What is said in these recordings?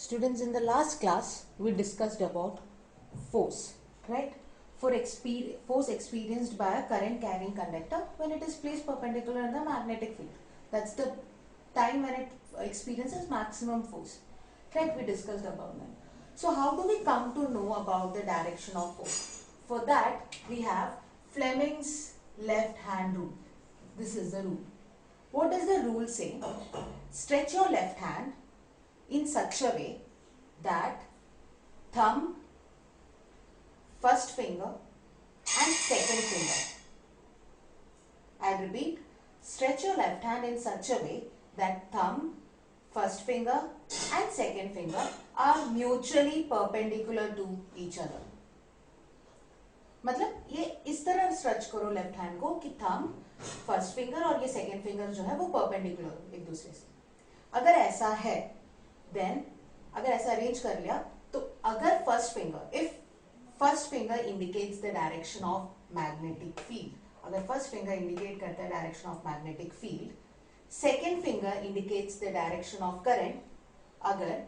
Students, in the last class, we discussed about force, right? Force experienced by a current carrying conductor when it is placed perpendicular in the magnetic field. That's the time when it experiences maximum force, right? We discussed about that. So how do we come to know about the direction of force? For that, we have Fleming's left hand rule. This is the rule. What does the rule say? Stretch your left hand in such a way that thumb, first finger and second finger. I repeat, stretch your left hand in such a way that thumb, first finger and second finger are mutually perpendicular to each other. मतलब ये इस तरह stretch करो left hand को कि thumb, first finger और ये second finger जो है वो परपेंडिकुलर हो एक दूसरे से. अगर ऐसा है देन अगर ऐसा अरेंज कर लिया तो अगर first finger, if first finger indicates the direction of magnetic field, अगर फर्स्ट फिंगर इंडिकेट करता है direction of magnetic field, second finger indicates the direction of current, अगर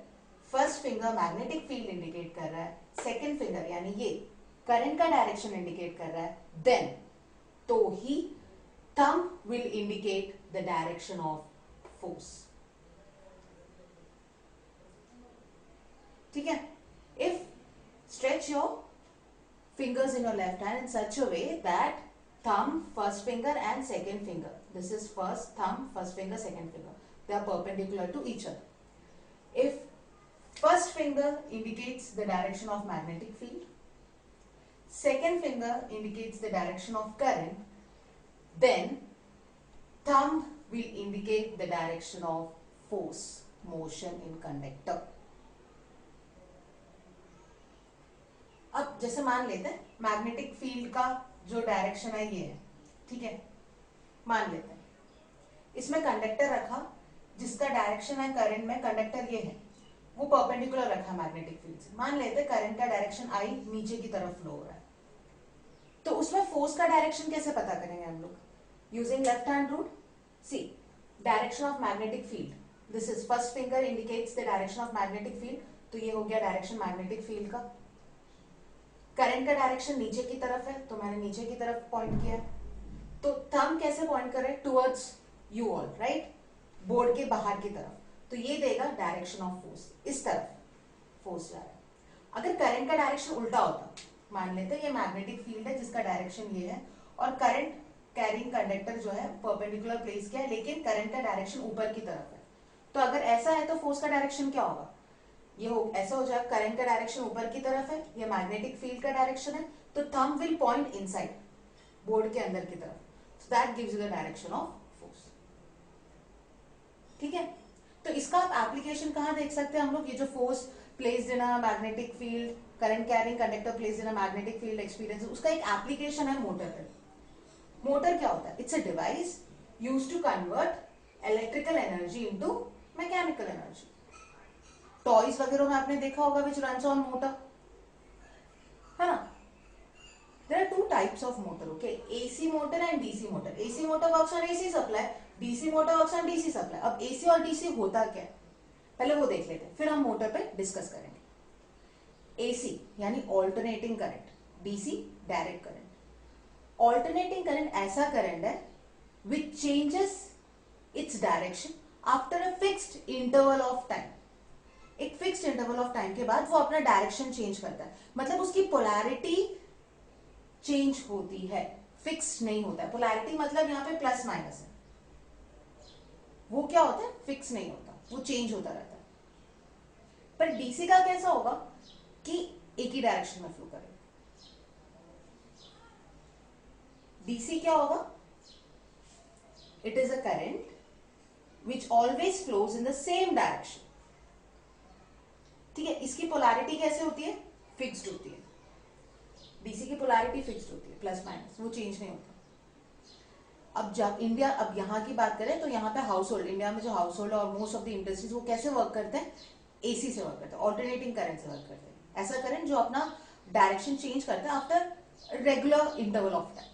first finger magnetic field indicate कर रहा है, सेकेंड फिंगर यानी ये current का डायरेक्शन इंडिकेट कर रहा है, देन तो ही thumb will indicate the direction of force. ठीक है. If stretch your fingers in your left hand in such a way that thumb, first finger and second finger, this is first thumb, first finger, second finger, they are perpendicular to each other. If first finger indicates the direction of magnetic field, second finger indicates the direction of current, then thumb will indicate the direction of force, motion in conductor. अब जैसे मान लेते हैं magnetic field का जो direction है ये है, ठीक है, मान लेते हैं इसमें कंडक्टर रखा जिसका डायरेक्शन है करंट में, कंडक्टर ये है वो परपेंडिकुलर रखा मैग्नेटिक फील्ड से. मान लेते हैं करंट का डायरेक्शन आई नीचे की तरफ फ्लो हो रहा है, तो उसमें फोर्स का डायरेक्शन कैसे पता करेंगे हम लोग? Using left hand rule. See, direction of magnetic field, this is first finger indicates the direction of magnetic field, तो ये हो गया डायरेक्शन मैग्नेटिक फील्ड का. करंट का डायरेक्शन नीचे की तरफ है तो मैंने नीचे की तरफ पॉइंट किया, तो थंब कैसे पॉइंट करे? Towards you all, right, board के बाहर की तरफ, तो ये देगा डायरेक्शन ऑफ फोर्स, इस तरफ फोर्स जा रहा है. अगर करंट का डायरेक्शन उल्टा होता, मान लेते हैं ये मैग्नेटिक फील्ड है जिसका डायरेक्शन ये है और करंट कैरिंग कंडक्टर जो है परपेंडिकुलर प्लेस किया है लेकिन करंट का डायरेक्शन ऊपर की तरफ है, तो अगर ऐसा है तो फोर्स का डायरेक्शन क्या होगा? ये हो ऐसा हो जाए, करंट का डायरेक्शन ऊपर की तरफ है, ये मैग्नेटिक फील्ड का डायरेक्शन है, तो thumb will point inside, board के अंदर की तरफ, so that gives you the direction of force. ठीक है. तो इसका आप एप्लीकेशन कहां देख सकते हैं हम लोग? ये जो force placed in a magnetic field, current carrying conductor placed in a magnetic field experience, उसका एक एप्लीकेशन है मोटर पे. मोटर क्या होता है? It's a device used to convert electrical energy into mechanical energy. Toys वगैरह में आपने देखा होगा विच रन्स ऑन मोटर, है ना? There are two types of motor, okay, AC motor and DC motor. AC motor works on AC supply, DC motor works on DC supply. अब AC और DC होता क्या है पहले वो देख लेते हैं, फिर हम मोटर पे डिस्कस करेंगे. एसी यानी alternating current, DC direct current. Alternating current ऐसा करंट है विच changes its direction after a fixed interval of time. एक फिक्स्ड इंटरवल ऑफ टाइम के बाद वो अपना डायरेक्शन चेंज करता है, मतलब उसकी पोलैरिटी चेंज होती है, फिक्स नहीं होता है. पोलैरिटी मतलब यहाँ पे प्लस माइनस है, वो क्या होता है? फिक्स नहीं होता, वो चेंज होता रहता है. पर डीसी का कैसा होगा कि एक ही डायरेक्शन में फ्लो करेगा. डीसी क्या होगा? It is a current which always flows in the same direction. ठीक है. इसकी पोलैरिटी कैसे होती है? फिक्स्ड होती है. डीसी की पोलैरिटी फिक्स्ड होती है, प्लस माइनस, वो चेंज नहीं होता. अब जब इंडिया, अब यहाँ की बात करें तो यहाँ पे हाउस होल्ड, इंडिया में जो हाउस होल्ड और मोस्ट ऑफ द इंडस्ट्रीज वो कैसे वर्क करते हैं? एसी से वर्क करते हैं, ऑल्टरनेटिंग करंट से वर्क करते हैं. ऐसा करंट जो अपना डायरेक्शन चेंज करता है after regular interval of time.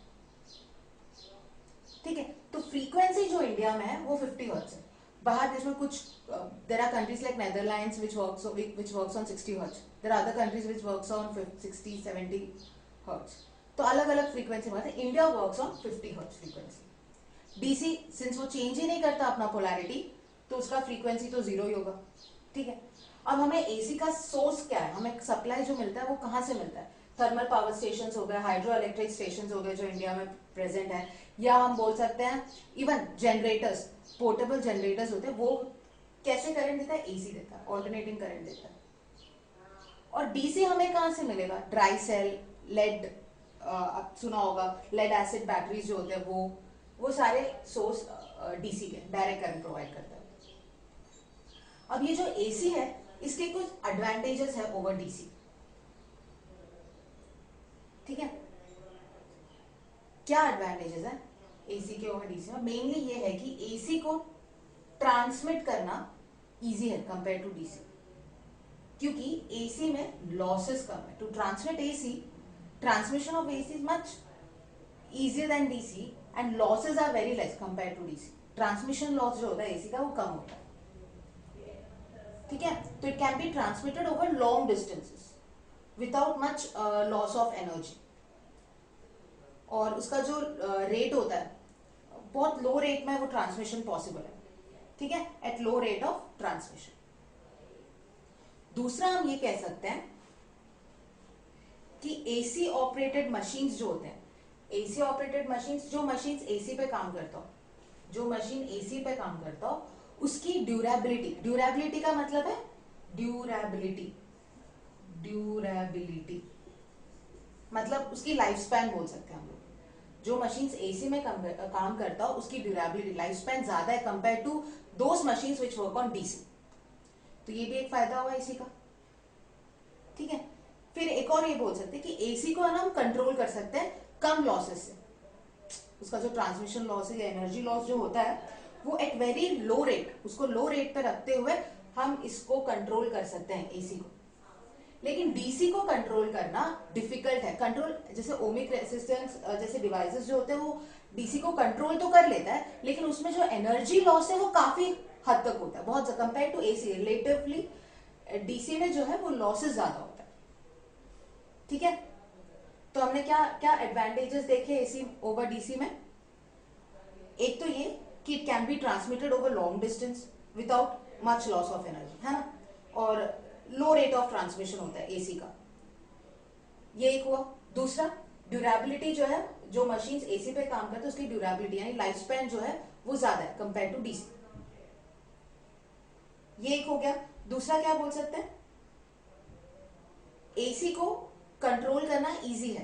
ठीक है. तो फ्रीक्वेंसी जो इंडिया में है वो 50 हर्ट्ज है. बाहर देश में कुछ there are countries like Netherlands which works on 60 hertz, there are other countries which works on 60-70 hertz, तो अलग अलग फ्रीक्वेंसी में है। India works on 50 hertz frequency. DC since वो चेंज ही नहीं करता अपना पोलैरिटी, तो उसका फ्रीक्वेंसी तो जीरो ही होगा, ठीक है। अब हमें एसी का सोर्स क्या है, हमें सप्लाई जो मिलता है वो कहाँ से मिलता है? थर्मल पावर स्टेशन हो गए, हाइड्रो इलेक्ट्रिक स्टेशन हो गए जो इंडिया में प्रेजेंट है, या हम बोल सकते हैं इवन जनरेटर्स, पोर्टेबल जनरेटर्स होते हैं, वो कैसे करंट देता है? एसी देता है, ऑल्टरनेटिंग करंट देता है। और डीसी हमें कहां से मिलेगा? ड्राई सेल, लेड, आप सुना होगा लेड एसिड बैटरीज जो होते हैं, वो सारे सोर्स डीसी के डायरेक्ट करंट प्रोवाइड करता है। अब ये जो एसी है इसके कुछ एडवांटेजेस है ओवर डीसी, ठीक है। क्या एडवांटेजेस है एसी के ओवर डीसी में? मेनली ये है कि एसी को ट्रांसमिट करना इजी है कंपेयर टू डीसी, क्योंकि एसी में लॉसेस कम है। To transmit AC, transmission of AC is much easier than DC and losses are very less compared to DC. Transmission loss जो होता है एसी का वो कम होता है, ठीक है। तो it can be transmitted over long distances without much loss of energy, और उसका जो रेट होता है बहुत लो रेट में वो ट्रांसमिशन पॉसिबल है, ठीक है, at low rate of transmission. दूसरा हम ये कह सकते हैं कि एसी ऑपरेटेड मशीन्स जो होते हैं, एसी ऑपरेटेड मशीन्स, जो मशीन्स एसी पे काम करता हो, जो मशीन एसी पे काम करता हो, उसकी ड्यूरेबिलिटी, ड्यूरेबिलिटी का मतलब है ड्यूरेबिलिटी, ड्यूरेबिलिटी मतलब उसकी लाइफ स्पैन बोल सकते हैं हम लोग। जो मशीन्स एसी में काम करता हो उसकी ड्यूरेबिलिटी, लाइफ स्पैन ज्यादा है compare to those machines which work on DC. तो ये भी एक फायदा हुआ एसी का, ठीक है। फिर एक और ये बोल सकते हैं कि एसी को हम कंट्रोल कर सकते हैं कम लॉसेस से। उसका जो ट्रांसमिशन लॉस है या एनर्जी लॉस जो होता है वो एट वेरी लो रेट, उसको लो रेट पे रखते हुए हम इसको कंट्रोल कर सकते हैं एसी को। लेकिन डीसी को कंट्रोल करना डिफिकल्ट है। कंट्रोल जैसे ओमिक रेसिस्टेंस जैसे डिवाइसेस जो होते हैं वो डीसी को कंट्रोल तो कर लेता है, लेकिन उसमें जो एनर्जी लॉस है वो काफी हद तक होता है, बहुत compare to AC relatively DC में जो है वो लॉसेस ज्यादा होता है, ठीक है। तो हमने क्या क्या एडवांटेजेस देखे एसी ओवर डीसी में? एक तो ये कि it can be transmitted over long distance without much loss of energy, है ना, और लो रेट ऑफ ट्रांसमिशन होता है एसी का, ये एक हुआ। दूसरा ड्यूरेबिलिटी जो है, जो मशीन्स एसी पे काम करते हैं उसकी ड्यूरेबिलिटी यानी लाइफ स्पैन जो है वो ज्यादा है कंपेयर टू डीसी, ये एक हो गया। दूसरा क्या बोल सकते हैं, एसी को कंट्रोल करना इजी है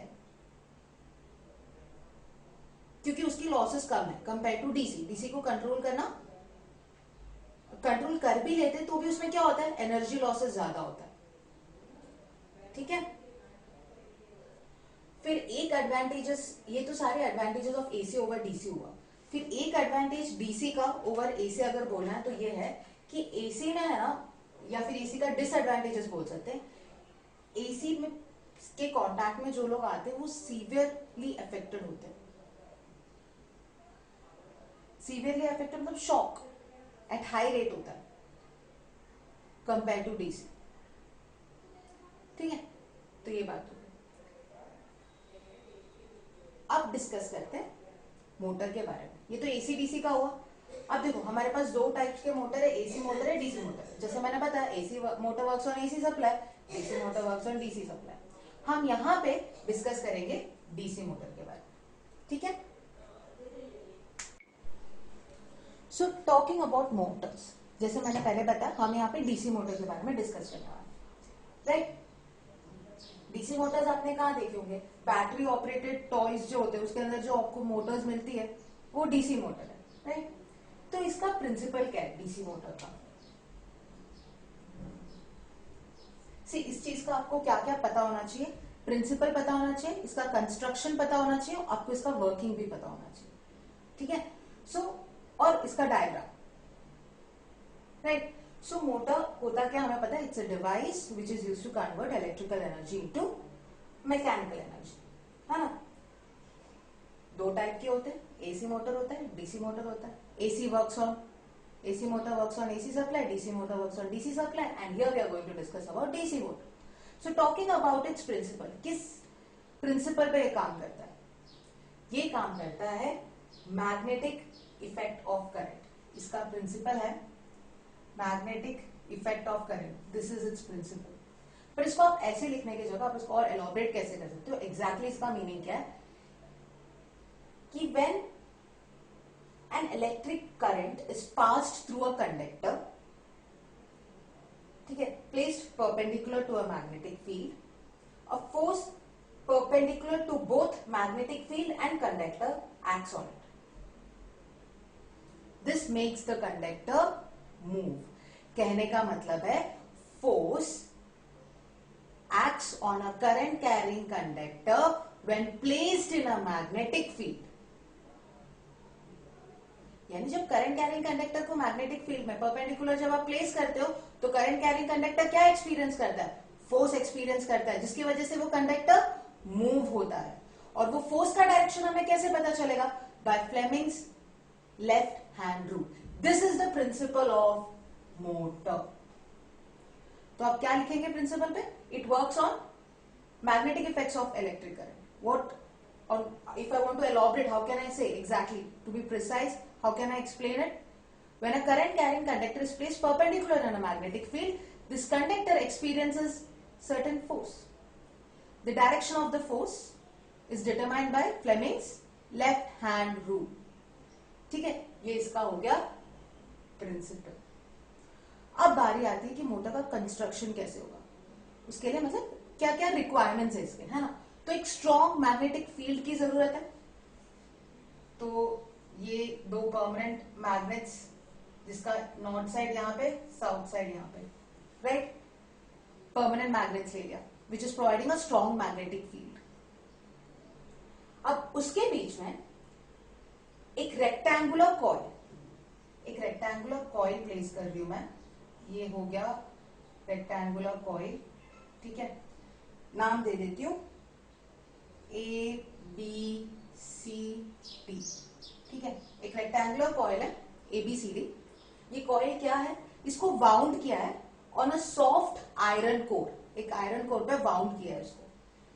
क्योंकि उसकी लॉसेस कम है कंपेयर टू डीसी। डीसी को कंट्रोल कर भी लेते तो भी उसमें क्या होता है, एनर्जी लॉसेस ज्यादा होता है, ठीक है। फिर एक एडवांटेजेस, ये तो सारे advantages of AC over DC हुआ। फिर एक एडवांटेज डीसी का ओवर एसी अगर बोलना है तो ये है कि एसी में है ना, या फिर एसी का डिसएडवांटेजेस बोल सकते हैं, एसी में के कांटेक्ट में जो लोग आते हैं वो सीवियरली अफेक्टेड होते हैं। सीवियरली अफेक्टेड मतलब शॉक एट हाई रेट होता है कंपेयर टू डीसी, ठीक है। तो ये बात होगी। अब डिस्कस करते हैं मोटर के बारे में। ये तो एसी डीसी का हुआ। अब देखो हमारे पास दो टाइप्स के मोटर है, एसी मोटर है, डीसी मोटर है। जैसे मैंने बताया AC motor works on AC supply, DC motor works on DC supply. हम यहाँ पे डिस्कस करेंगे डीसी मोटर के बारे में, ठीक है। सो टॉकिंग अबाउट मोटर्स, जैसे मैंने पहले बताया हम यहाँ पे डीसी मोटर के बारे में डिस्कस करने वाले हैं, राइट। डीसी मोटर्स आपने कहाँ देखे होंगे, बैटरी ऑपरेटेड टॉयज जो होते हैं उसके अंदर जो आपको मोटर्स मिलती है वो डीसी मोटर है, राइट। तो इसका प्रिंसिपल क्या है डीसी मोटर का? सी इस चीज का आपको क्या क्या पता होना चाहिए, प्रिंसिपल पता होना चाहिए, इसका कंस्ट्रक्शन पता होना चाहिए, आपको इसका वर्किंग भी पता होना चाहिए, ठीक है। सो और इसका डायग्राम, राइट। सो मोटर होता क्या हमें पता है, it's a device which is used to convert electrical energy into mechanical energy, है ना। दो टाइप के होते हैं, एसी मोटर होता है, डीसी मोटर होता है। AC works on AC motor works on AC supply, DC motor works on DC supply, and here we are going to discuss about DC motor. So talking about its principle, किस principle पे ये काम करता है? ये काम करता है मैग्नेटिक इफेक्ट ऑफ करंट। इसका प्रिंसिपल है magnetic effect of current, this is its principle. पर इसको आप ऐसे लिखने की जगह आप इसको और एलॉबरेट कैसे कर सकते हो? एग्जैक्टली इसका मीनिंग क्या है कि when an electric current is passed through a conductor, ठीक है, placed perpendicular to a magnetic field, a force perpendicular to both magnetic field and conductor acts on it. This makes the conductor move. कहने का मतलब है force acts on a current carrying conductor when placed in a magnetic field. यानी जब current carrying conductor को magnetic field में perpendicular जब आप प्लेस करते हो तो करंट कैरिंग कंडक्टर क्या एक्सपीरियंस करता है? फोर्स एक्सपीरियंस करता है, जिसकी वजह से वो कंडक्टर मूव होता है। और वो फोर्स का डायरेक्शन हमें कैसे पता चलेगा? By Fleming's left hand rule. This is the principle of motor. तो आप क्या लिखेंगे प्रिंसिपल पे? It works on magnetic effects of electric current. What, or if I want to elaborate, how can I say exactly? To be precise, how can I explain it? When a current carrying conductor is placed perpendicular in a magnetic field, this conductor experiences certain force. The direction of the force is determined by Fleming's left hand rule. ठीक है, ये इसका हो गया principal. अब बारी आती है कि मोटर का कंस्ट्रक्शन कैसे होगा, उसके लिए मतलब क्या क्या रिक्वायरमेंट्स है इसके, है ना? तो एक स्ट्रॉन्ग मैग्नेटिक फील्ड की जरूरत है। तो ये दो परमानेंट मैग्नेट्स, जिसका नॉर्थ साइड यहाँ पे, साउथ साइड यहाँ पे, राइट, परमानेंट मैग्नेट्स ले लिया, which is providing a strong magnetic field. अब उसके बीच में एक रेक्टेंगुलर कॉइल प्लेस कर रही हूं मैं। ये हो गया रेक्टेंगुलर कॉइल, ठीक है, नाम दे देती हूं A B C D, ठीक है। एक रेक्टेंगुलर कॉइल है ABCD। ये कॉइल क्या है? इसको वाउंड किया है on a soft iron core. एक आयरन कोर पे वाउंड किया है इसको,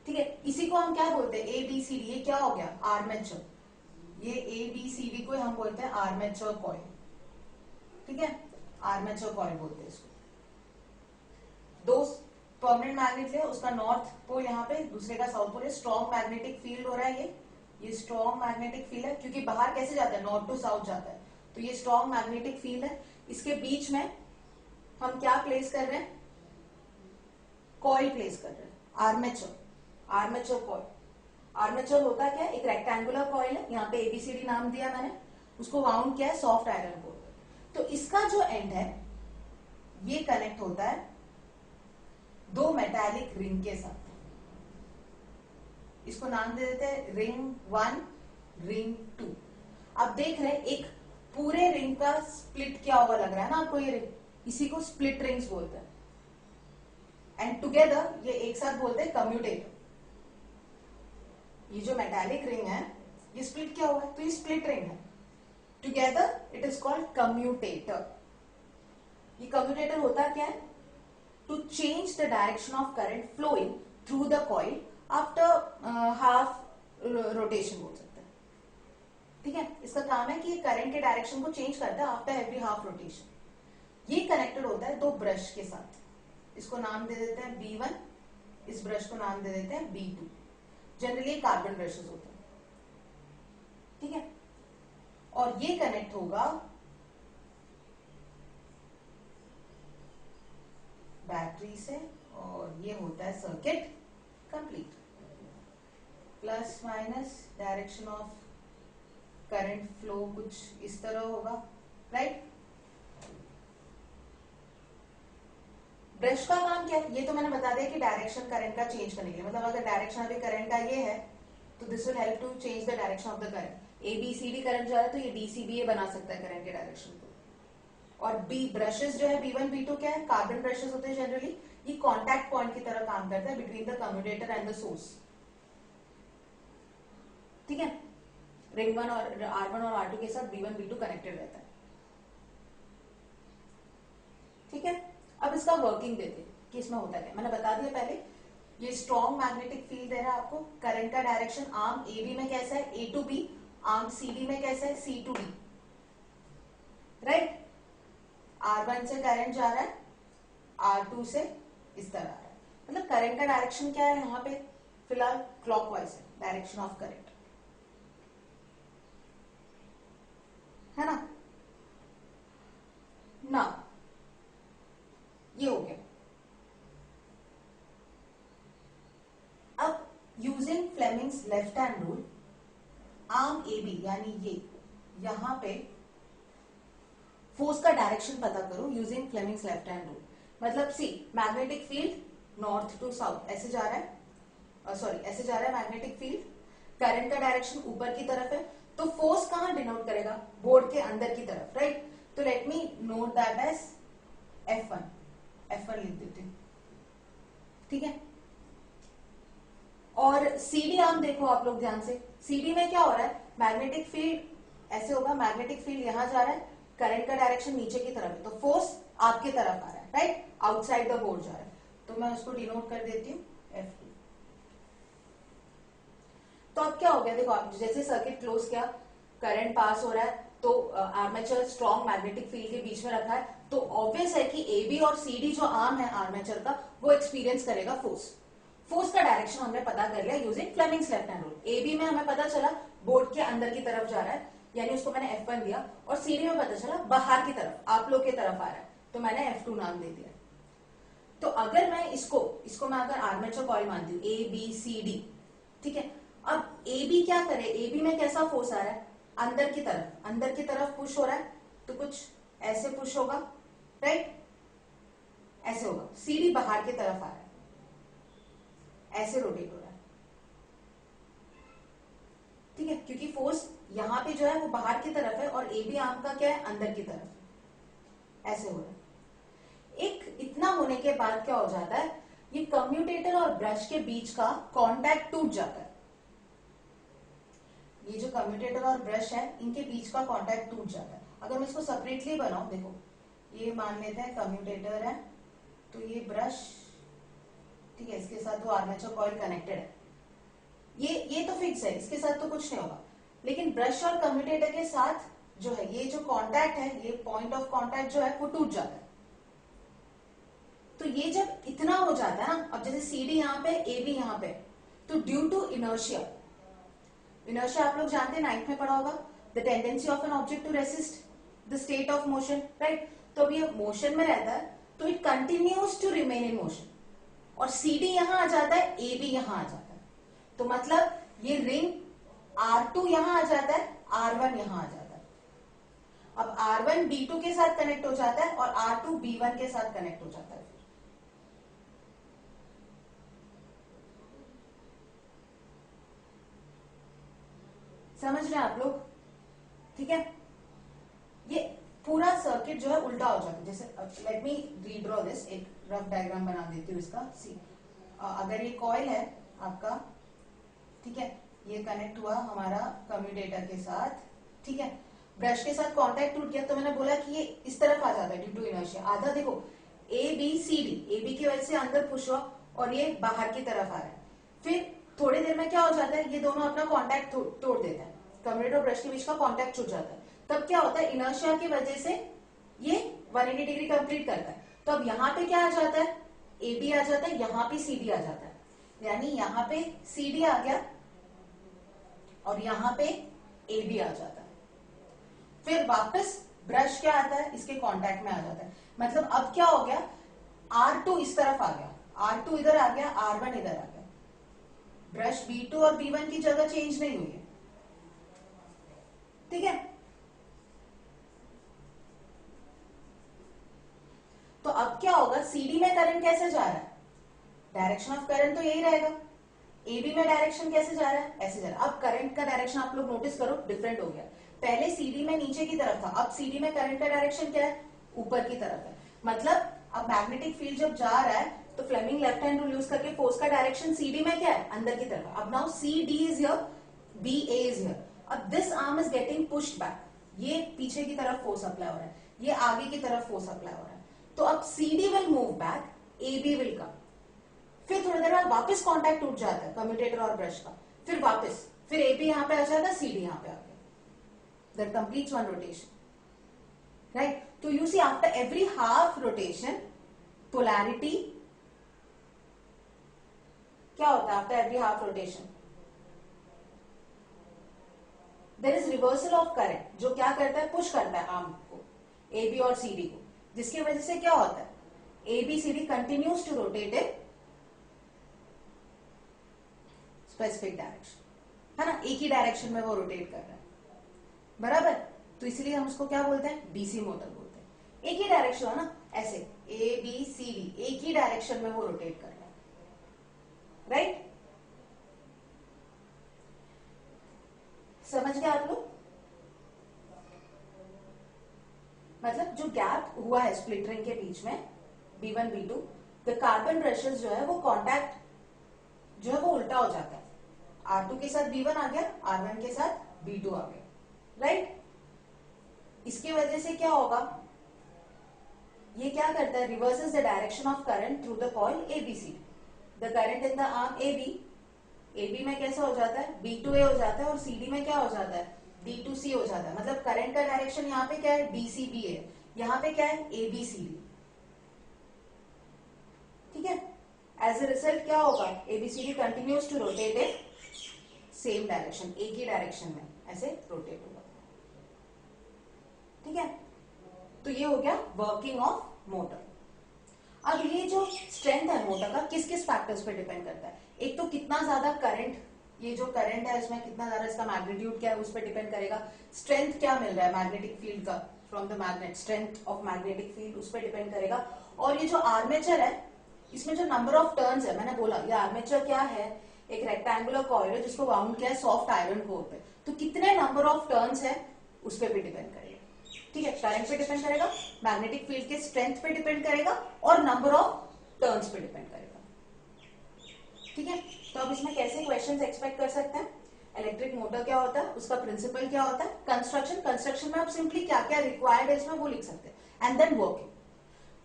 ठीक है। इसी को हम क्या बोलते हैं? ABCD। ये क्या हो गया? आर्मेचर। ये ABCD को हम बोलते हैं आर्मेचर कॉइल, ठीक है, आर्मेचर कॉइल बोलते हैं इसको। दो परमानेंट मैग्नेट है, उसका नॉर्थ पोल यहाँ पे, दूसरे का साउथ पोल है। स्ट्रॉन्ग मैग्नेटिक फील्ड हो रहा है ये स्ट्रॉन्ग मैग्नेटिक फील्ड है, क्योंकि बाहर कैसे जाता है? नॉर्थ टू साउथ जाता है। तो ये स्ट्रॉन्ग मैग्नेटिक फील्ड है। इसके बीच में हम क्या प्लेस कर रहे हैं? कॉइल प्लेस कर रहे हैं, आर्मेचर कॉइल। आर्मेचर होता क्या है? एक रेक्टेंगुलर कॉइल है, यहाँ पे ABCD नाम दिया मैंने, उसको वाउंड किया है सॉफ्ट आयरन कोर। तो इसका जो एंड है ये कनेक्ट होता है दो मेटालिक रिंग के साथ। इसको नाम दे देते हैं रिंग 1, रिंग 2। अब देख रहे हैं एक पूरे रिंग का स्प्लिट क्या होगा, लग रहा है ना आपको? ये रिंग, इसी को स्प्लिट रिंग्स बोलते हैं। एंड टुगेदर ये एक साथ बोलते हैं कम्यूटेटर। ये जो मेटालिक रिंग है ये स्प्लिट क्या हुआ है? तो ये स्प्लिट रिंग है। Together it is called commutator. ये कम्यूटेटर होता क्या है? To change the direction of current flowing through the coil after half rotation बोल सकते हैं, ठीक है। इसका काम है कि करंट के डायरेक्शन को चेंज करता है आफ्टर एवरी हाफ रोटेशन। ये कनेक्टेड होता है दो ब्रश के साथ। इसको नाम दे देते हैं B1, इस ब्रश को नाम दे देते हैं B2। जनरली कार्बन ब्रशेस होते हैं, ठीक है। और ये कनेक्ट होगा बैटरी से, और ये होता है circuit complete. Plus minus direction of current flow कुछ इस तरह होगा, राइट। ब्रश का काम क्या है? ये तो मैंने बता दिया कि डायरेक्शन करंट का चेंज करने के लिए, मतलब अगर डायरेक्शन अभी करंट का ये है तो this will help to change the direction of the current. ABCD current जा रहा है तो ये DCBA बना सकता है करंट के डायरेक्शन को। और B ब्रशेस जो है B1 B2 क्या है? कार्बन ब्रशेस होते हैं जनरली। ये कांटेक्ट पॉइंट की तरह काम करता है between the commutator and the source, ठीक है। रिंग 1 और R1 और R2 के साथ B1 B2 कनेक्टेड रहता है। ठीक है, अब इसका वर्किंग देते हैं कि इसमें होता क्या। मैंने बता दिया पहले, ये स्ट्रॉन्ग मैग्नेटिक फील्ड दे रहा है आपको। करंट का डायरेक्शन आर्म ए बी में कैसा है, A to B, arm C D में कैसा है, सी टू डी, राइट। R1 से करंट जा रहा है, R2 से इस तरह आ रहा है, मतलब करंट का डायरेक्शन क्या है यहाँ पे, फिलहाल क्लॉकवाइज है डायरेक्शन ऑफ करंट, है ना। ना ये हो गया। अब using Fleming's left hand rule, arm A B यानी ये यहां पे फोर्स का डायरेक्शन पता करो using Fleming's left hand rule. मतलब C, magnetic field north to south ऐसे जा रहा है, सॉरी ऐसे जा रहा है मैग्नेटिक फील्ड, करंट का डायरेक्शन ऊपर की तरफ है, तो फोर्स कहां डिनोट करेगा, बोर्ड के अंदर की तरफ, राइट। तो let me note that as F1, F1 लिख देते हैं, ठीक है। और CD आर्म देखो आप लोग ध्यान से, CD में क्या हो रहा है, मैग्नेटिक फील्ड ऐसे होगा, मैग्नेटिक फील्ड यहां जा रहा है, करंट का डायरेक्शन नीचे की तरफ है, तो फोर्स आपके तरफ आ रहा है, राइट, आउटसाइड द बोर्ड जा रहा है, तो मैं उसको डिनोट कर देती हूँ F2। तो अब क्या हो गया, देखो आप जैसे सर्किट क्लोज किया, करंट पास हो रहा है, तो आर्मेचर स्ट्रॉन्ग मैग्नेटिक फील्ड के बीच में रखा है, तो ऑब्वियस है कि AB और CD जो आर्म है आर्मेचर का, वो एक्सपीरियंस करेगा फोर्स। फोर्स का डायरेक्शन हमने पता कर लिया using Fleming's left hand rule. AB में हमें पता चला बोर्ड के अंदर की तरफ जा रहा है, यानी उसको मैंने F1 दिया, और CD में पता चला बाहर की तरफ, आप लोग की तरफ आ रहा है, तो मैंने F2 नाम दे दिया। तो अगर मैं इसको मैं अगर आर्मेचर कॉइल मानती हूँ ABCD, ठीक है। अब AB क्या करे, AB में कैसा फोर्स आ रहा है, अंदर की तरफ पुश हो रहा है, तो कुछ ऐसे पुश होगा, राइट, ऐसे होगा। CD बाहर की तरफ आ रहा है, ऐसे रोटेट हो रहा है, ठीक है, क्योंकि फोर्स यहां पे जो है वो बाहर की तरफ है, और AB आर्म का क्या है, अंदर की तरफ, ऐसे हो रहा है। एक इतना होने के बाद क्या हो जाता है, ये कम्यूटेटर और ब्रश के बीच का कांटेक्ट टूट जाता है। ये जो कम्यूटेटर और ब्रश है, इनके बीच का कांटेक्ट टूट जाता है। अगर मैं इसको सेपरेटली बनाऊं, देखो ये मान लेते हैं कम्यूटेटर है, तो ये ब्रश, ठीक है, इसके साथ वो आर्मेचर कॉइल कनेक्टेड है, ये तो फिक्स है, इसके साथ तो कुछ नहीं होगा। लेकिन ब्रश और कम्यूटेटर के साथ जो है, ये जो कांटेक्ट है, ये पॉइंट ऑफ कांटेक्ट जो है वो टूट जाता है। तो ये जब इतना हो जाता है ना, अब जैसे CD यहाँ पे, AB यहाँ पे, तो ड्यू टू इनर्शिया, इनर्शिया आप लोग जानते हैं, नाइन्थ में पढ़ा होगा, the tendency of an object to resist the state of motion, right. तो अब ये मोशन में रहता है, तो it continues to remain in motion, और CD यहां आ जाता है, AB यहां आ जाता है, तो मतलब ये रिंग R2 यहां आ जाता है, R1 यहां आ जाता है। अब R1 B2 के साथ कनेक्ट हो जाता है, और R2 B1 के साथ कनेक्ट हो जाता है। समझ रहे हैं आप लोग, ठीक है। ये पूरा सर्किट जो है उल्टा हो जाता है। जैसे लेट मी रीड्रॉ दिस, एक रफ डायग्राम बना देती हूँ इसका। सी, अगर ये कॉइल है आपका, ठीक है, ये कनेक्ट हुआ हमारा कम्यूटेटर के साथ, ठीक है, ब्रश के साथ कांटेक्ट टूट गया, तो मैंने बोला कि ये इस तरफ आ जाता है ड्यू टू इनर्शिया। आधा देखो ABCD, AB की वजह से अंदर पुश हुआ, और ये बाहर की तरफ आ रहा है। फिर थोड़ी देर में क्या हो जाता है, ये दोनों अपना कांटेक्ट तोड़ देता है, कम्यूटेटर और ब्रश के बीच का कांटेक्ट छूट जाता है। तब क्या होता है, इनर्शिया की वजह से ये 180 डिग्री कंप्लीट करता है। तो अब यहाँ पे क्या आ जाता है, AB आ जाता है, यहाँ पे CD आ जाता है, यानी यहाँ पे CD आ गया और यहाँ पे AB आ जाता है। फिर वापस ब्रश क्या आता है, इसके कांटेक्ट में आ जाता है। मतलब अब क्या हो गया, R2 इस तरफ आ गया, R2 इधर आ गया, R1 इधर आ गया, ब्रश B2 और B1 की जगह चेंज नहीं हुई है, ठीक है। तो अब क्या होगा, CD में करंट कैसे जा रहा है, डायरेक्शन ऑफ करंट तो यही रहेगा। AB में डायरेक्शन कैसे जा रहा है, ऐसे जा रहा है। अब करंट का डायरेक्शन आप लोग नोटिस करो, डिफरेंट हो गया। पहले CD में नीचे की तरफ था, अब CD में करंट का डायरेक्शन क्या है, ऊपर की तरफ है। मतलब अब मैग्नेटिक फील्ड जब जा रहा है, तो Fleming left hand rule use करके फोर्स का डायरेक्शन CD में क्या है, अंदर की तरफ। अब now CD is here, BA is here. अब this arm is getting pushed back, ये पीछे की तरफ फोर्स अप्लाई हो रहा है, ये आगे की तरफ फोर्स अप्लाई हो रहा है। तो अब CD will move back, AB will come, फिर थोड़ी देर बाद वापस कांटेक्ट टूट जाता है कम्यूटेटर और ब्रश का, फिर वापस, फिर AB यहां पे आ जाता है, CD यहां पे आ गया, that completes one rotation, right. तो you see after every half rotation polarity क्या होता है after every half rotation, there is reversal of current, जो क्या करता है, पुश करता है आर्म को, AB और CD को, जिसकी वजह से क्या होता है, ABCD continues to rotate in specific direction, है ना, एक ही डायरेक्शन में वो रोटेट कर रहा है, बराबर. तो इसलिए हम उसको क्या बोलते हैं, डीसी मोटर बोलते हैं. एक ही डायरेक्शन है ना, ऐसे ABCD एक ही डायरेक्शन में वो रोटेट कर रहा है, राइट. समझ गए आप लोग. मतलब जो गैप हुआ है स्प्लिट रिंग के बीच में B1 B2, the carbon brushes जो है वो कांटेक्ट जो है वो उल्टा हो जाता है, R2 के साथ B1 आ गया, R1 के साथ B2 आ गया, राइट. इसकी वजह से क्या होगा, ये क्या करता है, reverses the direction of current through the coil ABCD. The current in the arm AB में कैसा हो जाता है, B2A हो जाता है, और CD में क्या हो जाता है, D2C हो जाता है. मतलब करंट का डायरेक्शन यहाँ पे क्या है, DCB है, यहाँ पे क्या है, ABCD, ठीक है. एज ए रिजल्ट क्या होगा, ABCD continues to rotate in same direction, एक ही डायरेक्शन में ऐसे रोटेट होगा, ठीक है. तो ये हो गया वर्किंग ऑफ मोटर. अब ये जो स्ट्रेंथ है मोटर का किस किस फैक्टर्स पे डिपेंड करता है, एक तो कितना ज्यादा करंट, ये जो करंट है इसमें कितना ज्यादा इसका मैग्नीट्यूड क्या है उस पर डिपेंड करेगा, स्ट्रेंथ क्या मिल रहा है मैग्नेटिक फील्ड का from the magnet, strength of magnetic field उस पर डिपेंड करेगा. और ये जो आर्मेचर है इसमें जो नंबर ऑफ टर्न्स है, मैंने बोला ये आर्मेचर क्या है, एक रेक्टेंगुलर कॉइल है जिसको वाउंड किया है सॉफ्ट आयरन कोर पे, तो कितने नंबर ऑफ टर्न्स है उस पर भी डिपेंड करेगा, ठीक है. करंट पे डिपेंड करेगा, मैग्नेटिक फील्ड के स्ट्रेंथ पे डिपेंड करेगा, और नंबर ऑफ टर्न्स पे डिपेंड करेगा, ठीक है. तो अब इसमें कैसे क्वेश्चंस एक्सपेक्ट कर सकते हैं, इलेक्ट्रिक मोटर क्या होता है, उसका प्रिंसिपल क्या होता है, कंस्ट्रक्शन में आप सिंपली क्या क्या रिक्वायर्ड है इसमें वो लिख सकते हैं, एंड देन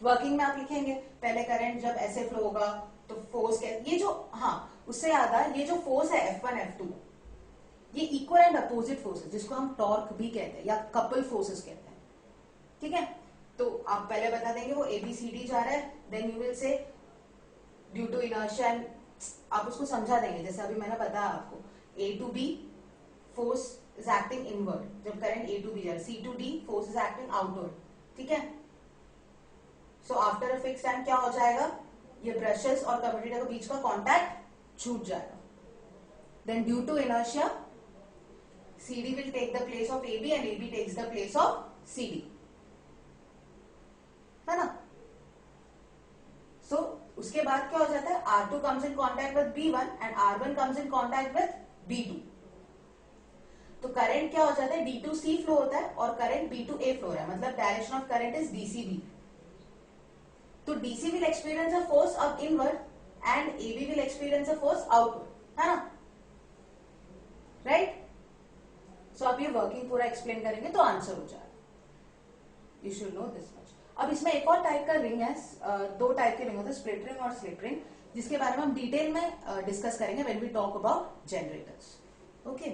वर्किंग में आप लिखेंगे पहले करंट जब ऐसे फ्लो होगा तो फोर्स क्या, ये जो, हाँ उससे याद आया, ये जो फोर्स है F1 F2 ये इक्वल एंड अपोजिट फोर्स है जिसको हम टॉर्क भी कहते हैं या कपल फोर्सेस कहते हैं, ठीक है. तो आप पहले बता देंगे वो ABCD जा रहा है, then you will say due to inertia, आप उसको समझा देंगे जैसे अभी मैंने बताया आपको, A to B force is acting inward, जब करंट A to B जा रहा है, C to D force is acting outward, ठीक है. So after a fix time क्या हो जाएगा, ये ब्रशेस और कम्यूटेटर के बीच का कांटेक्ट छूट जाएगा, then due to inertia CD will take the place of AB and AB takes the place of CD, है ना. उसके बाद क्या हो जाता है, R2 comes in contact with B1 and R1 comes in contact with B2. तो current क्या हो जाता है, D2C फ्लो होता है और करंट B2A फ्लो हो रहा है, मतलब direction of current is DCB. तो DC will experience a force of inward and AB will experience a force outward, है ना, राइट. सो आप ये वर्किंग पूरा एक्सप्लेन करेंगे तो आंसर हो जाएगा, you should know this much. अब इसमें एक और टाइप का रिंग है, दो टाइप के रिंग होते हैं, स्प्लिट रिंग और स्लिप रिंग, जिसके बारे में हम डिटेल में डिस्कस करेंगे when we talk about generators, okay.